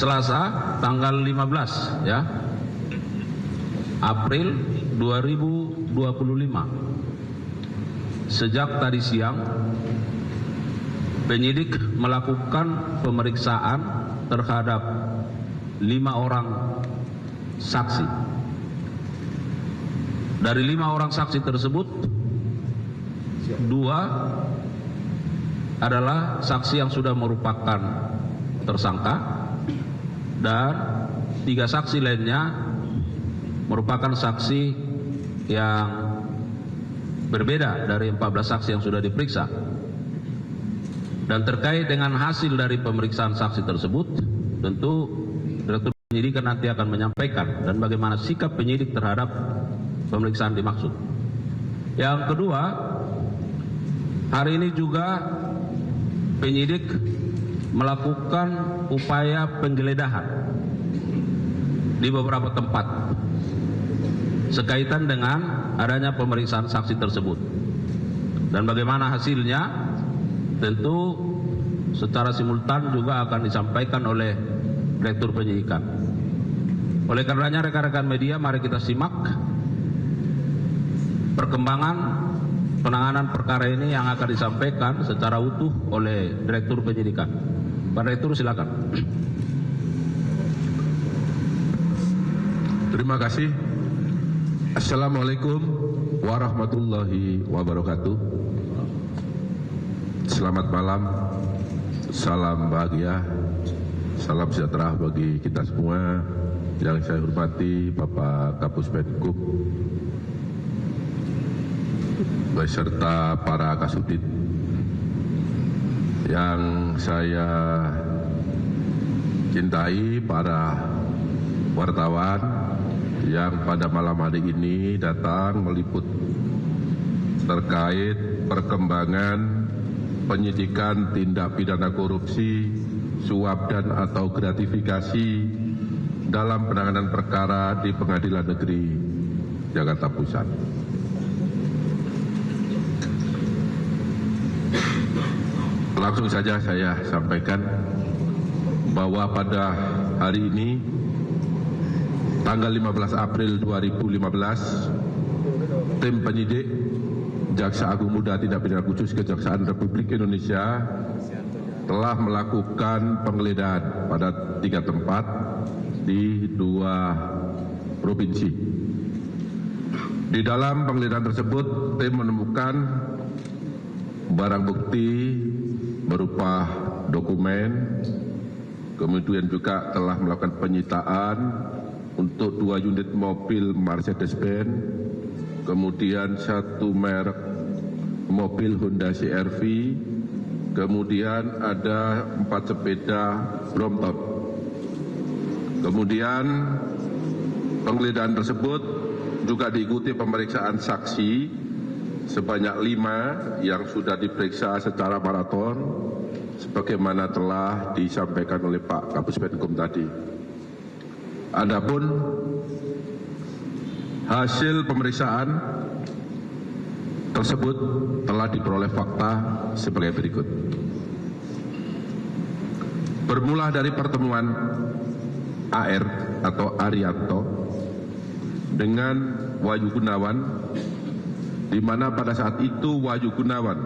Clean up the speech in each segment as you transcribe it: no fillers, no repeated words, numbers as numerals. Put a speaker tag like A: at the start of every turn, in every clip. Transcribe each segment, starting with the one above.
A: Selasa tanggal 15 ya, April 2025. Sejak tadi siang penyidik melakukan pemeriksaan terhadap 5 orang saksi. Dari 5 orang saksi tersebut, 2 adalah saksi yang sudah merupakan tersangka dan 3 saksi lainnya merupakan saksi yang berbeda dari 14 saksi yang sudah diperiksa. Dan terkait dengan hasil dari pemeriksaan saksi tersebut, tentu Direktur Penyidikan nanti akan menyampaikan dan bagaimana sikap penyidik terhadap pemeriksaan dimaksud. Yang kedua, hari ini juga penyidik melakukan upaya penggeledahan di beberapa tempat sekaitan dengan adanya pemeriksaan saksi tersebut. Dan bagaimana hasilnya tentu secara simultan juga akan disampaikan oleh Direktur Penyidikan. Oleh karenanya rekan-rekan media, mari kita simak perkembangan penanganan perkara ini yang akan disampaikan secara utuh oleh Direktur Penyidikan. Pak Direktur, silakan.
B: Terima kasih. Assalamualaikum warahmatullahi wabarakatuh. Selamat malam, salam bahagia, salam sejahtera bagi kita semua. Yang saya hormati Bapak Kapus Penkum beserta para kasubdit, yang saya cintai para wartawan yang pada malam hari ini datang meliput terkait perkembangan penyidikan tindak pidana korupsi, suap dan atau gratifikasi dalam penanganan perkara di Pengadilan Negeri Jakarta Pusat. Langsung saja saya sampaikan bahwa pada hari ini tanggal 15 April 2015, tim penyidik Jaksa Agung Muda Tindak Pidana Khusus Kejaksaan Republik Indonesia telah melakukan penggeledahan pada 3 tempat di 2 provinsi. Di dalam penggeledahan tersebut, tim menemukan barang bukti berupa dokumen, kemudian juga telah melakukan penyitaan untuk 2 unit mobil Mercedes-Benz, kemudian 1 merek mobil Honda CR-V, kemudian ada 4 sepeda Brompton. Kemudian penggeledahan tersebut juga diikuti pemeriksaan saksi sebanyak 5 yang sudah diperiksa secara maraton sebagaimana telah disampaikan oleh Pak Kapus Penkum tadi. Adapun hasil pemeriksaan tersebut telah diperoleh fakta sebagai berikut. Bermula dari pertemuan AR atau Arianto dengan Wahyu Gunawan, di mana pada saat itu Wahyu Gunawan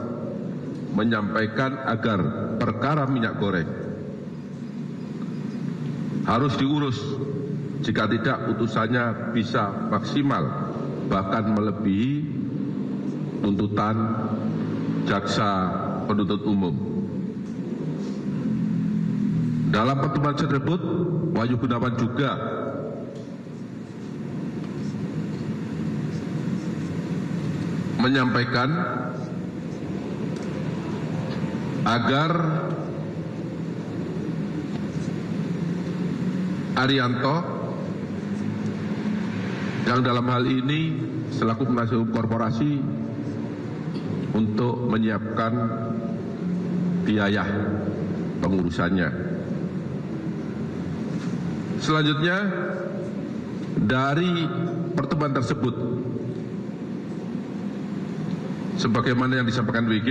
B: menyampaikan agar perkara minyak goreng harus diurus, jika tidak utusannya bisa maksimal bahkan melebihi tuntutan jaksa penuntut umum. Dalam pertemuan tersebut, Wahyu Gunawan juga menyampaikan agar Arianto yang dalam hal ini selaku penasihat hukum korporasi untuk menyiapkan biaya pengurusannya. Selanjutnya, dari pertemuan tersebut, sebagaimana yang disampaikan WG,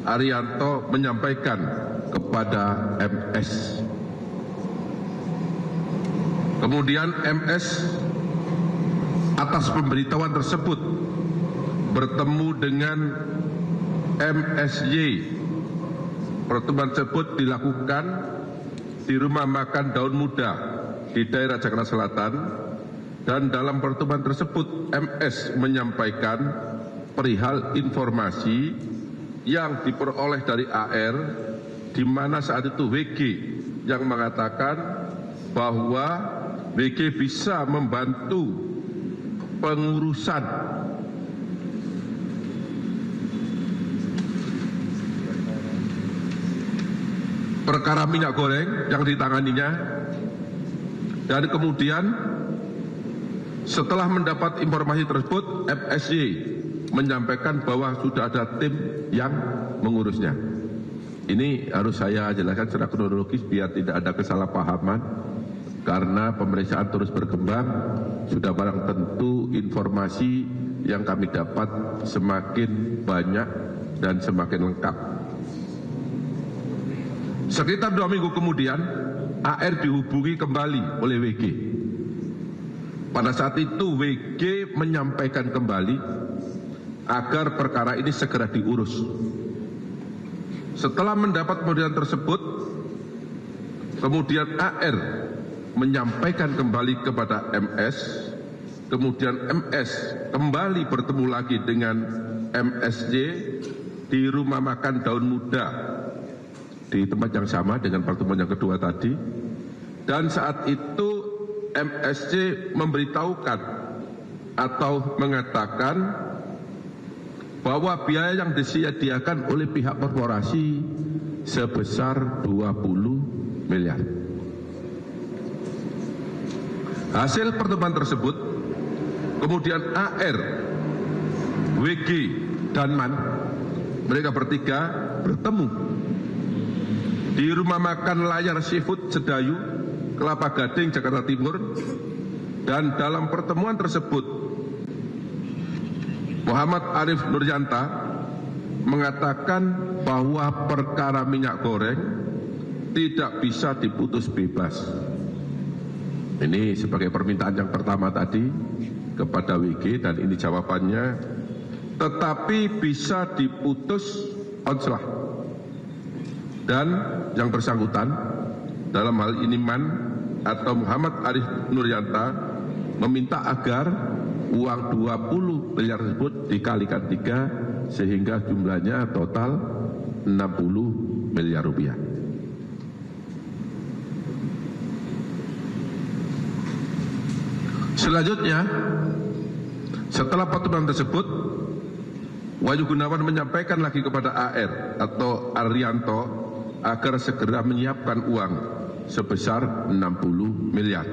B: Arianto menyampaikan kepada MS Kemudian MS atas pemberitahuan tersebut bertemu dengan MSY. Pertemuan tersebut dilakukan di rumah makan Daun Muda di daerah Jakarta Selatan, dan dalam pertemuan tersebut MS menyampaikan perihal informasi yang diperoleh dari AR, di mana saat itu WG yang mengatakan bahwa WG bisa membantu pengurusan perkara minyak goreng yang ditanganinya. Dan kemudian setelah mendapat informasi tersebut, MSY menyampaikan bahwa sudah ada tim yang mengurusnya. Ini harus saya jelaskan secara kronologis biar tidak ada kesalahpahaman, karena pemeriksaan terus berkembang. Sudah barang tentu informasi yang kami dapat semakin banyak dan semakin lengkap. Sekitar 2 minggu kemudian, AR dihubungi kembali oleh WG. Pada saat itu WG menyampaikan kembali agar perkara ini segera diurus. Setelah mendapat pemberian tersebut, kemudian AR menyampaikan kembali kepada MS, kemudian MS kembali bertemu lagi dengan MSY di rumah makan Daun Muda di tempat yang sama dengan pertemuan yang kedua tadi. Dan saat itu MSY memberitahukan atau mengatakan bahwa biaya yang disediakan oleh pihak korporasi sebesar 20 miliar. Hasil pertemuan tersebut, kemudian AR, WG, dan MAN, mereka bertiga bertemu di rumah makan Layar Seafood Sedayu, Kelapa Gading, Jakarta Timur. Dan dalam pertemuan tersebut, Muhammad Arif Nuryanta mengatakan bahwa perkara minyak goreng tidak bisa diputus bebas. Ini sebagai permintaan yang pertama tadi kepada WG, dan ini jawabannya, tetapi bisa diputus onslah. Dan yang bersangkutan, dalam hal ini MAN atau Muhammad Arif Nuryanta, meminta agar uang 20 miliar tersebut dikalikan 3 sehingga jumlahnya total 60 miliar rupiah. Selanjutnya, setelah pertemuan tersebut, Wahyu Gunawan menyampaikan lagi kepada AR atau Arianto agar segera menyiapkan uang sebesar 60 miliar.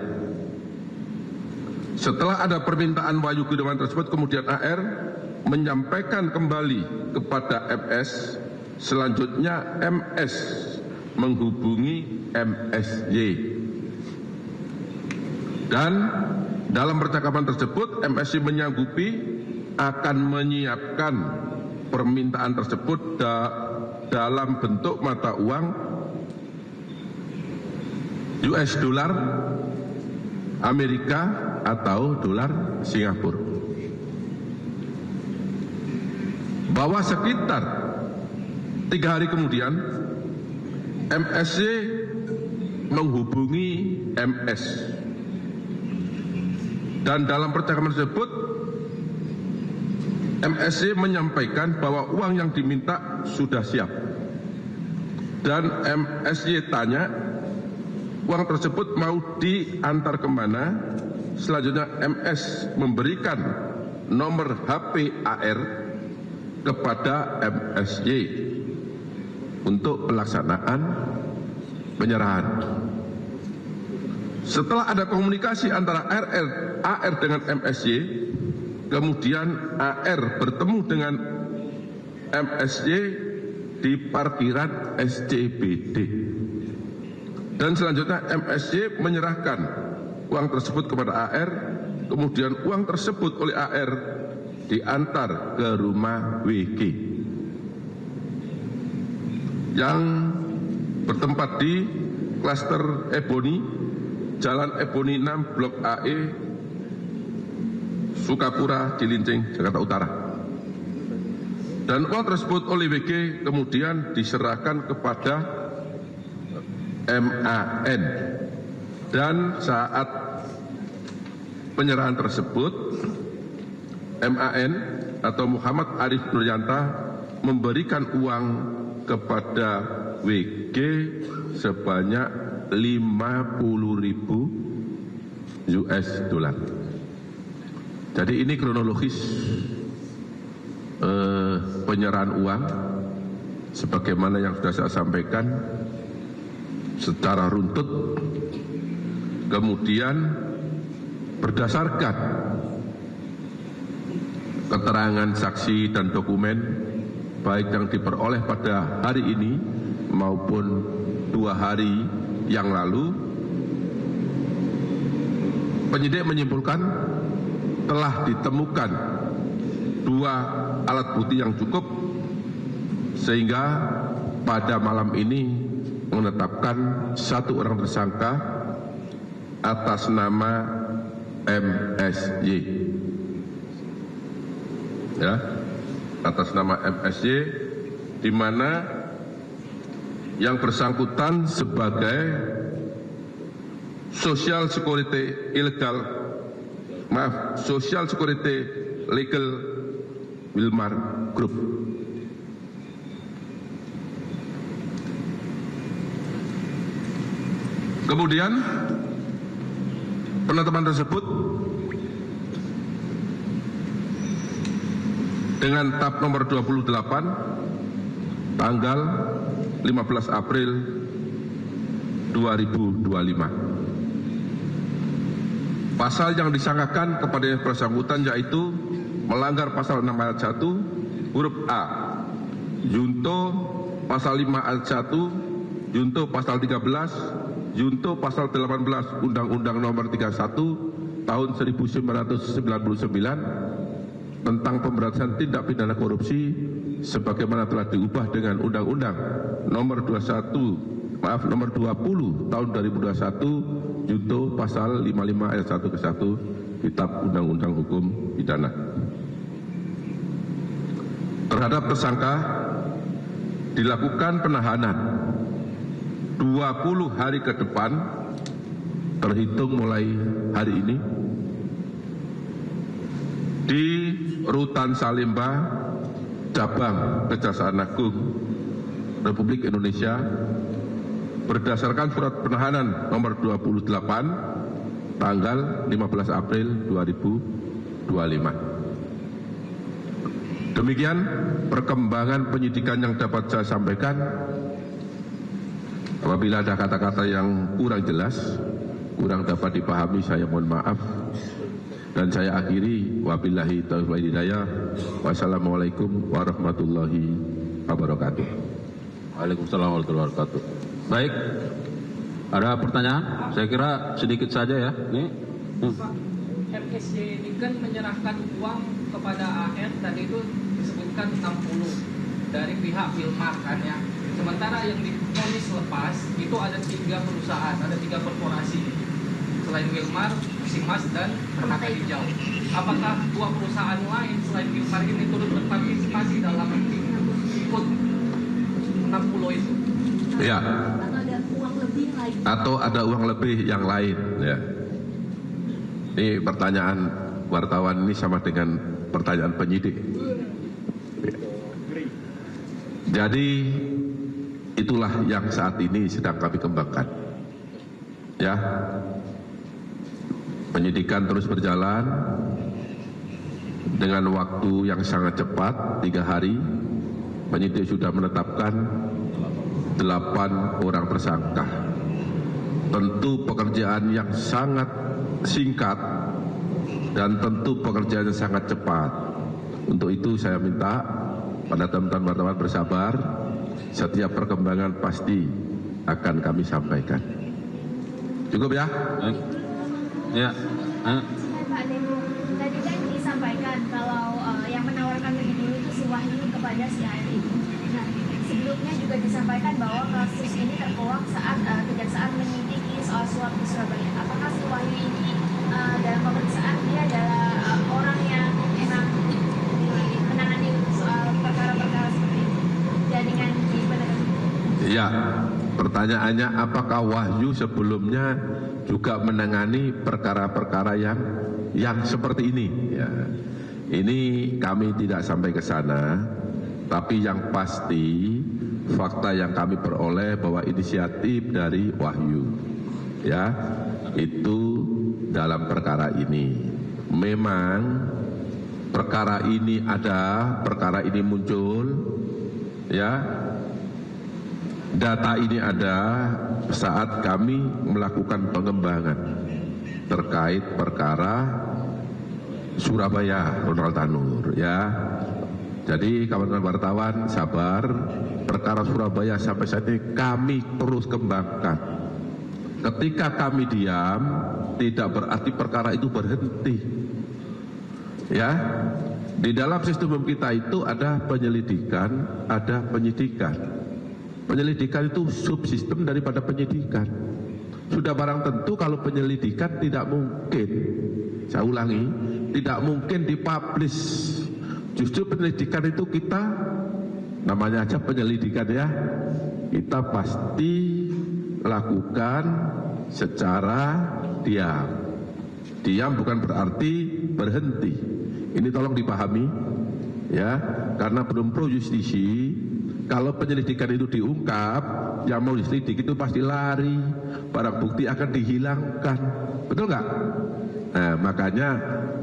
B: Setelah ada permintaan Wahyu Gunawan tersebut, kemudian AR menyampaikan kembali kepada MS. Selanjutnya MS menghubungi MSY. Dan dalam percakapan tersebut, MSY menyanggupi akan menyiapkan permintaan tersebut dalam bentuk mata uang US dollar Amerika atau dolar Singapura. Bahwa sekitar 3 hari kemudian, MSY menghubungi MS. Dan dalam percakapan tersebut, MSY menyampaikan bahwa uang yang diminta sudah siap. Dan MSY tanya, uang tersebut mau diantar kemana? Selanjutnya MS memberikan nomor HP AR kepada MSY untuk pelaksanaan penyerahan. Setelah ada komunikasi antara AR dengan MSY, kemudian AR bertemu dengan MSY di parkiran SCBD. Dan selanjutnya MSY menyerahkan uang tersebut kepada AR, kemudian uang tersebut oleh AR diantar ke rumah WG yang bertempat di klaster Ebony Jalan Eboni 6, Blok AE, Sukapura, Cilincing, Jakarta Utara. Dan uang tersebut oleh WG kemudian diserahkan kepada MAN. Dan saat penyerahan tersebut, MAN atau Muhammad Arif Nuryanta memberikan uang kepada WG sebanyak 50.000 US dollar. Jadi ini kronologis penyerahan uang sebagaimana yang sudah saya sampaikan secara runtut. Kemudian berdasarkan keterangan saksi dan dokumen baik yang diperoleh pada hari ini maupun 2 hari yang lalu, penyidik menyimpulkan telah ditemukan 2 alat bukti yang cukup sehingga pada malam ini menetapkan 1 orang tersangka atas nama MSY. Ya, atas nama MSY, di mana yang bersangkutan sebagai Social Security Legal Wilmar Group. Kemudian penetapan tersebut dengan tab nomor 28 tanggal 15 April 2025. Pasal yang disangkakan kepada yang bersangkutan yaitu melanggar pasal 6 ayat 1 huruf A, junto pasal 5 ayat 1, junto pasal 13, junto pasal 18 Undang-Undang Nomor 31 Tahun 1999 tentang pemberantasan tindak pidana korupsi sebagaimana telah diubah dengan Undang-Undang Nomor 20 Tahun 2021 junto pasal 55 ayat 1 ke 1 Kitab Undang-Undang Hukum Pidana. Terhadap tersangka dilakukan penahanan 20 hari ke depan terhitung mulai hari ini di Rutan Salemba, Cabang Kejaksaan Agung Republik Indonesia berdasarkan surat penahanan nomor 28 tanggal 15 April 2025. Demikian perkembangan penyidikan yang dapat saya sampaikan. Apabila ada kata-kata yang kurang jelas, kurang dapat dipahami, saya mohon maaf. Dan saya akhiri, wabillahi taufiq wal hidayah. Wassalamualaikum warahmatullahi wabarakatuh.
A: Waalaikumsalam warahmatullahi wabarakatuh. Baik, ada pertanyaan? Saya kira sedikit saja ya. Nih.
C: MSY ini kan menyerahkan uang kepada AR, tadi itu disebutkan 60 dari pihak Wilmar kan ya. Sementara yang divonis lepas itu ada 3 perusahaan, ada 3 korporasi selain Wilmar, Simas dan Permata Hijau. Apakah 2 perusahaan lain selain Wilmar ini turut berpartisipasi dalam ikut 60 itu?
B: Ya. Atau ada uang lebih yang lain ya. Ini pertanyaan wartawan ini sama dengan pertanyaan penyidik. Jadi itulah yang saat ini sedang kami kembangkan. Ya. Penyidikan terus berjalan dengan waktu yang sangat cepat, 3 hari. Penyidik sudah menetapkan 8 orang tersangka. Tentu pekerjaan yang sangat singkat dan tentu pekerjaan yang sangat cepat. Untuk itu saya minta pada teman-teman wartawan bersabar. Setiap perkembangan pasti akan kami sampaikan. Cukup ya?
D: Ya. Pak Dewo, tadi kan disampaikan kalau yang menawarkan lebih dulu itu si Wahyu kepada si AR itu. Nah, sebelumnya juga disampaikan bahwa kasus ini terkuak saat kejaksaan menyidiki soal soal suap di Surabaya, apakah si Wahyu ini dalam pemeriksaan dia adalah orang yang emang menangani soal perkara-perkara seperti itu jaringan di penegakan hukum?
B: Ya, pertanyaannya apakah Wahyu sebelumnya juga menangani perkara-perkara yang seperti ini? Ya, ini kami tidak sampai ke sana, tapi yang pasti fakta yang kami peroleh bahwa inisiatif dari Wahyu, ya, itu dalam perkara ini. Memang perkara ini muncul, ya. Data ini ada saat kami melakukan pengembangan terkait perkara Surabaya Ronald Tanur, ya. Jadi kawan-kawan wartawan sabar, perkara Surabaya sampai saat ini kami terus kembangkan. Ketika kami diam, tidak berarti perkara itu berhenti. Ya, di dalam sistem kita itu ada penyelidikan, ada penyidikan. Penyelidikan itu subsistem daripada penyidikan. Sudah barang tentu kalau penyelidikan tidak mungkin, saya ulangi, tidak mungkin dipublish. Justru penyelidikan itu kita, namanya aja penyelidikan ya, kita pasti lakukan secara diam. Diam bukan berarti berhenti. Ini tolong dipahami, ya, karena belum pro justisi. Kalau penyelidikan itu diungkap, yang mau diselidik itu pasti lari, barang bukti akan dihilangkan, betul nggak? Nah, makanya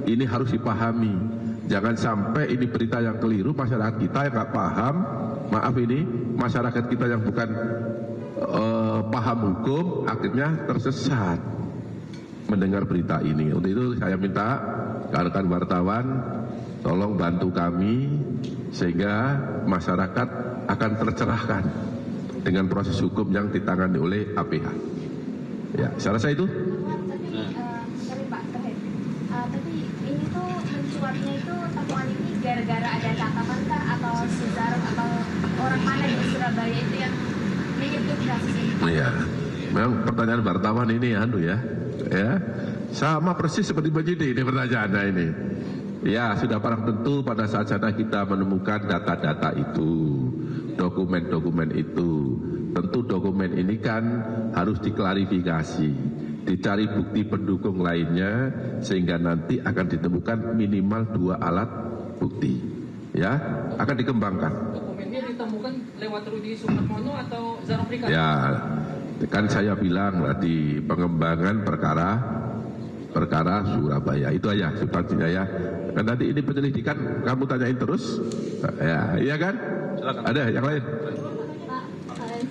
B: ini harus dipahami. Jangan sampai ini berita yang keliru, masyarakat kita yang nggak paham, maaf ini masyarakat kita yang bukan paham hukum, akhirnya tersesat mendengar berita ini. Untuk itu saya minta rekan wartawan tolong bantu kami sehingga masyarakat akan tercerahkan dengan proses hukum yang ditangani oleh APH. Ya, saya rasa itu.
D: Tapi Pak, tapi ini tuh mencuatnya itu temuan ini gara-gara ada tangkapan kah atau sejarah atau orang mana di Surabaya itu yang menyentuh kasus ini?
B: Iya, memang pertanyaan wartawan ini ya, sama persis seperti penyidik ini pertanyaannya ini. Ya, sudah barang tentu pada saat sana kita menemukan data-data itu, dokumen-dokumen itu. Tentu dokumen ini kan harus diklarifikasi, dicari bukti pendukung lainnya, sehingga nanti akan ditemukan minimal 2 alat bukti. Ya, akan dikembangkan.
C: Dokumennya ditemukan lewat Rudi Sumarmono atau Zarofrika?
B: Ya, kan saya bilang tadi pengembangan perkara Surabaya itu aja substansinya ya. Kan nanti ini penyelidikan kamu tanyain terus, ya, iya kan? Silakan. Ada yang lain?
E: Pak,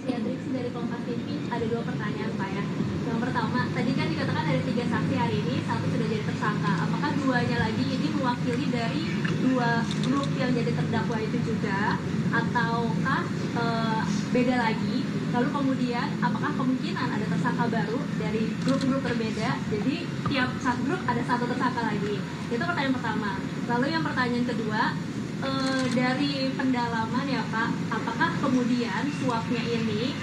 E: Siadrix dari Kompas TV ada 2 pertanyaan Pak ya. Yang pertama, tadi kan dikatakan ada 3 saksi hari ini, 1 sudah jadi tersangka. Apakah 2-nya lagi ini mewakili dari 2 grup yang jadi terdakwa itu juga, ataukah beda lagi? Lalu kemudian apakah kemungkinan ada tersangka baru dari grup-grup berbeda, jadi tiap satu grup ada 1 tersangka lagi? Itu pertanyaan pertama. Lalu yang pertanyaan kedua, dari pendalaman ya Pak, apakah kemudian suapnya ini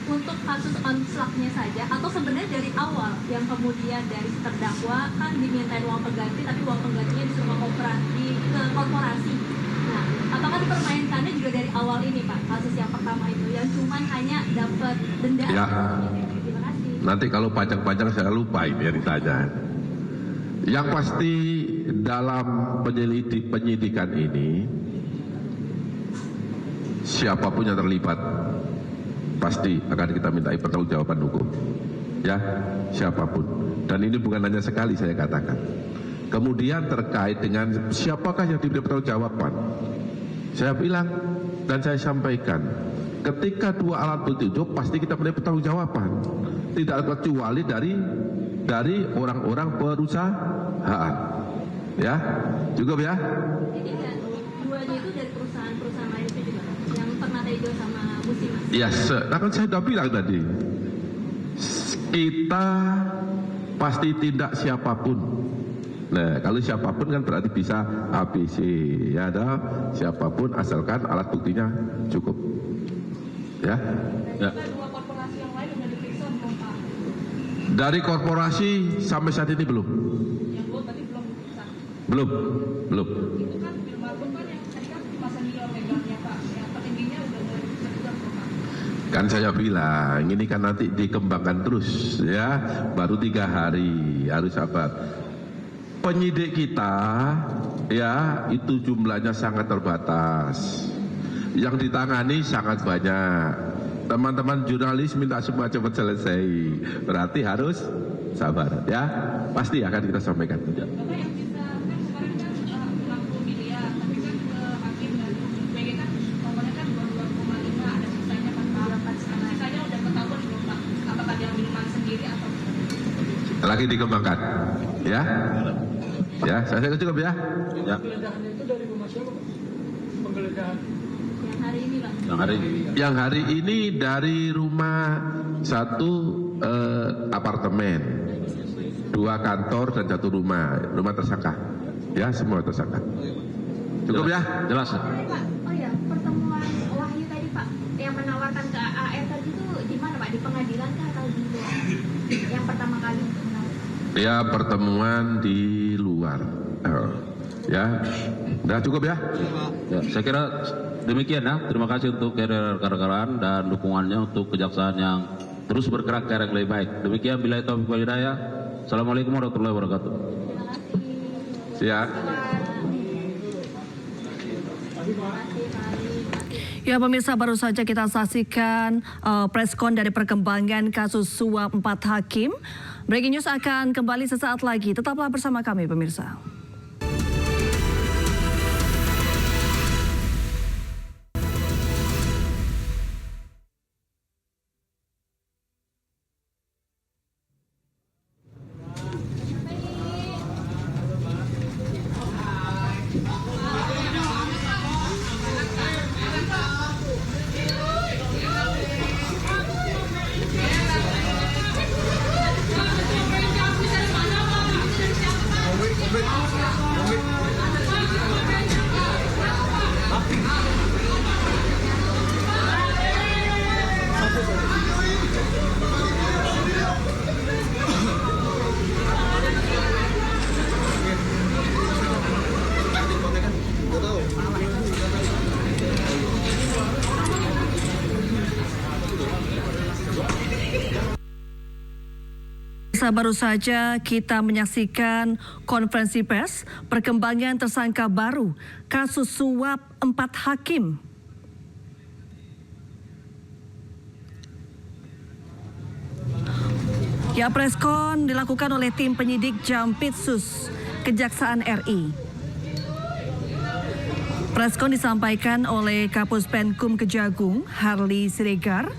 E: untuk kasus onslaughnya saja atau sebenarnya dari awal yang kemudian dari terdakwa kan dimintain uang pengganti tapi uang penggantinya disuruh ke korporasi. Nah, apakah dipermainkannya juga dari awal ini Pak, kasus yang pertama itu yang cuma hanya dapat denda?
B: Ya.
E: Terima kasih.
B: Nanti kalau panjang-panjang saya lupa ini yang ditanya. Yang pasti dalam penyidikan ini siapapun yang terlibat pasti akan kita mintai pertanggungjawaban hukum. Ya, siapapun. Dan ini bukan hanya sekali saya katakan. Kemudian terkait dengan siapakah yang diberi pertanggungjawaban, saya bilang dan saya sampaikan, ketika 2 alat bukti itu pasti kita minta pertanggungjawaban. Tidak kecuali dari orang-orang perusahaan. Ya, cukup ya.
E: Jadi kan 2-nya itu dari perusahaan-perusahaan lain itu juga yang pernah Tejo sama Musimas.
B: Ya, kan saya sudah bilang tadi, kita pasti tindak siapapun. Nah, kalau siapapun kan berarti bisa ABC, ya ada siapapun asalkan alat buktinya cukup. Ya.
C: Dan juga 2 korporasi yang lain sudah diperiksa belum Pak?
B: Dari korporasi sampai saat ini belum.
E: Yang gua tadi belum sah.
B: Belum.
E: Itu kan film album kan yang tadi kan Mas Senior megangnya Pak. Yang petingginya udah bisa juga Pak.
B: Kan saya bilang, ini kan nanti dikembangkan terus ya, baru 3 hari, harus sabar. Penyidik kita ya itu jumlahnya sangat terbatas, yang ditangani sangat banyak. Teman-teman jurnalis minta semua cepat selesai, berarti harus sabar ya, pasti akan kita sampaikan.
E: Bapak yang bisa kan kemarin kan 60 miliar, tapi kan ke hakim dan BG kan nomornya kan 22,5, ada sisanya 44, sisanya udah ketahuan belum Pak? Apakah dia minuman sendiri atau
B: Lagi dikembangkan ya. Ya, saya cukup ya. Ya.
F: Penggeledahannya itu dari rumah siapa, Pak? Penggeledahan
E: yang hari ini Pak?
B: Yang hari ini dari rumah satu apartemen, 2 kantor dan 1 rumah tersangka. Ya, semua tersangka. Cukup ya? Jelas.
D: Pak, oh ya, pertemuan Wahyu tadi Pak, yang menawarkan ke AR tadi itu di mana Pak? Di pengadilan kah atau di luar? Yang pertama kali menawarkan.
B: Ya, pertemuan di luar. Ya, udah cukup ya?
A: Ya, saya kira demikian ya. Terima kasih untuk rekan-rekan dan dukungannya untuk kejaksaan yang terus bergerak ke arah yang lebih baik. Demikian, billahi taufiq wal hidayah. Assalamualaikum warahmatullahi wabarakatuh.
E: Terima kasih.
B: Siap.
G: Ya pemirsa, baru saja kita saksikan preskon dari perkembangan kasus suap 4 hakim. Breaking news akan kembali sesaat lagi. Tetaplah bersama kami pemirsa. Baru saja kita menyaksikan konferensi pers perkembangan tersangka baru kasus suap 4 hakim. Ya, preskon dilakukan oleh tim penyidik Jampitsus Kejaksaan RI. Preskon disampaikan oleh Kapus Penkum Kejagung Harli Siregar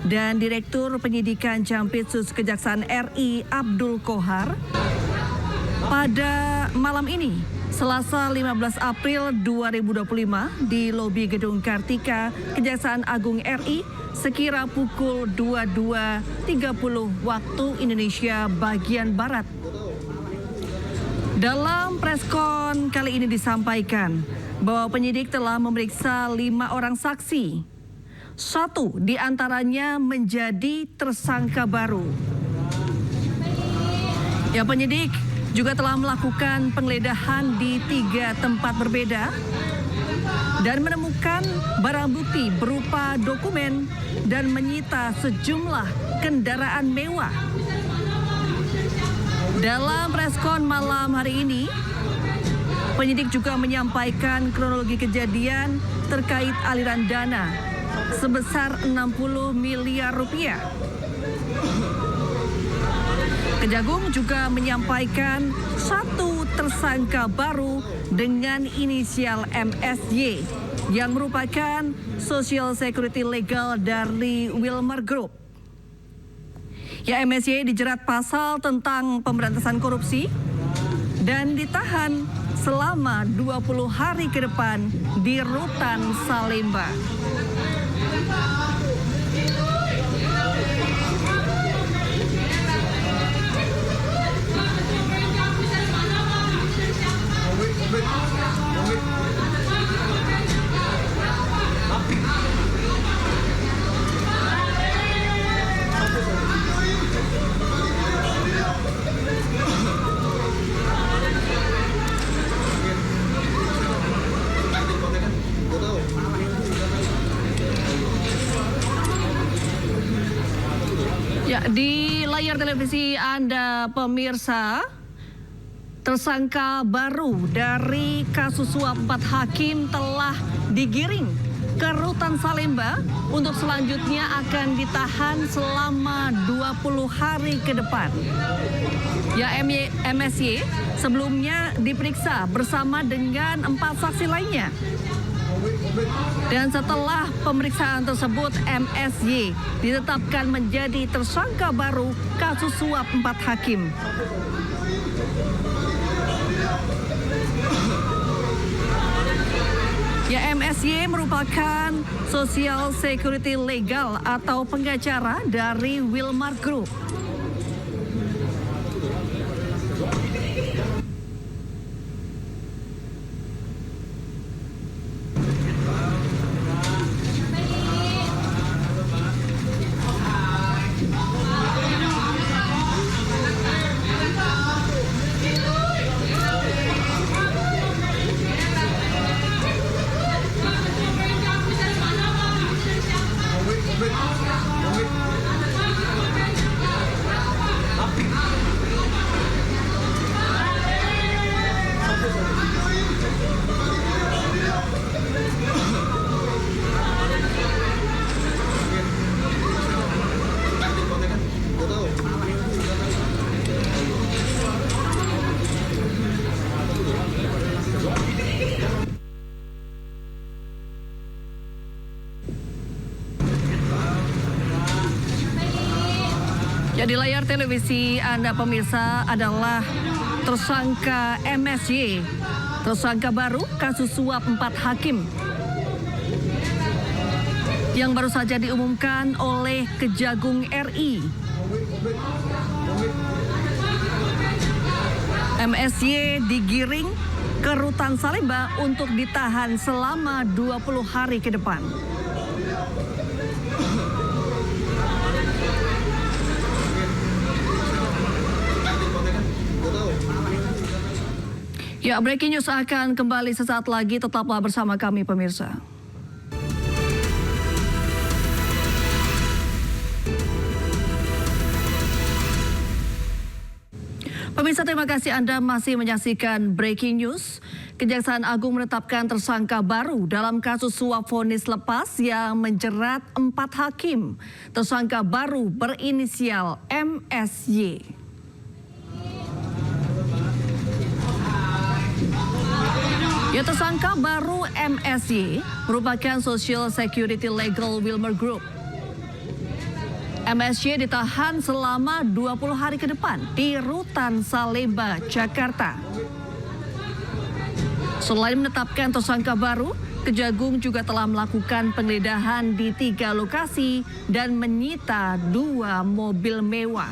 G: dan Direktur Penyidikan Jampitsus Kejaksaan RI Abdul Kohar pada malam ini, Selasa 15 April 2025 di lobi Gedung Kartika Kejaksaan Agung RI sekira pukul 22.30 waktu Indonesia bagian Barat. Dalam preskon kali ini disampaikan bahwa penyidik telah memeriksa 5 orang saksi. 1 di antaranya menjadi tersangka baru. Ya, penyidik juga telah melakukan penggeledahan di 3 tempat berbeda dan menemukan barang bukti berupa dokumen dan menyita sejumlah kendaraan mewah. Dalam preskon malam hari ini, penyidik juga menyampaikan kronologi kejadian terkait aliran dana sebesar 60 miliar rupiah. Kejagung juga menyampaikan 1 tersangka baru dengan inisial MSY yang merupakan Social Security Legal dari Wilmer Group. Ya, MSY dijerat pasal tentang pemberantasan korupsi dan ditahan selama 20 hari ke depan di Rutan Salemba. Ya, di layar televisi Anda pemirsa, tersangka baru dari kasus suap 4 hakim telah digiring ke Rutan Salemba untuk selanjutnya akan ditahan selama 20 hari ke depan. Ya, MSY sebelumnya diperiksa bersama dengan 4 saksi lainnya. Dan setelah pemeriksaan tersebut, MSY ditetapkan menjadi tersangka baru kasus suap 4 hakim. Ya, MSY merupakan Social Security Legal atau pengacara dari Wilmar Group. Ya, di layar televisi Anda pemirsa adalah tersangka MSY, tersangka baru kasus suap 4 hakim yang baru saja diumumkan oleh Kejagung RI. MSY digiring ke Rutan Salemba untuk ditahan selama 20 hari ke depan. Ya, breaking news akan kembali sesaat lagi. Tetaplah bersama kami pemirsa. Pemirsa, terima kasih Anda masih menyaksikan breaking news. Kejaksaan Agung menetapkan tersangka baru dalam kasus suap vonis lepas yang menjerat 4 hakim. Tersangka baru berinisial MSY. Ya, tersangka baru MSY merupakan Social Security Legal Wilmar Group. MSY ditahan selama 20 hari ke depan di Rutan Salemba, Jakarta. Selain menetapkan tersangka baru, Kejagung juga telah melakukan penggeledahan di 3 lokasi dan menyita 2 mobil mewah.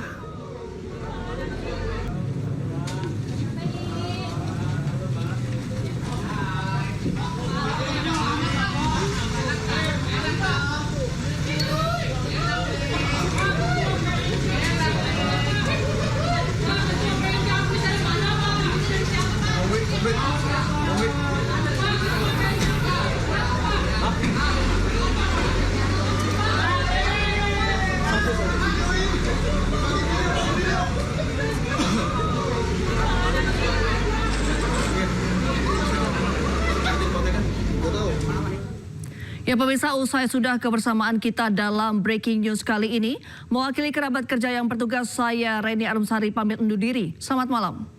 G: Ya pemirsa, usai sudah kebersamaan kita dalam breaking news kali ini. Mewakili kerabat kerja yang bertugas, saya Reni Arumsari pamit undur diri. Selamat malam.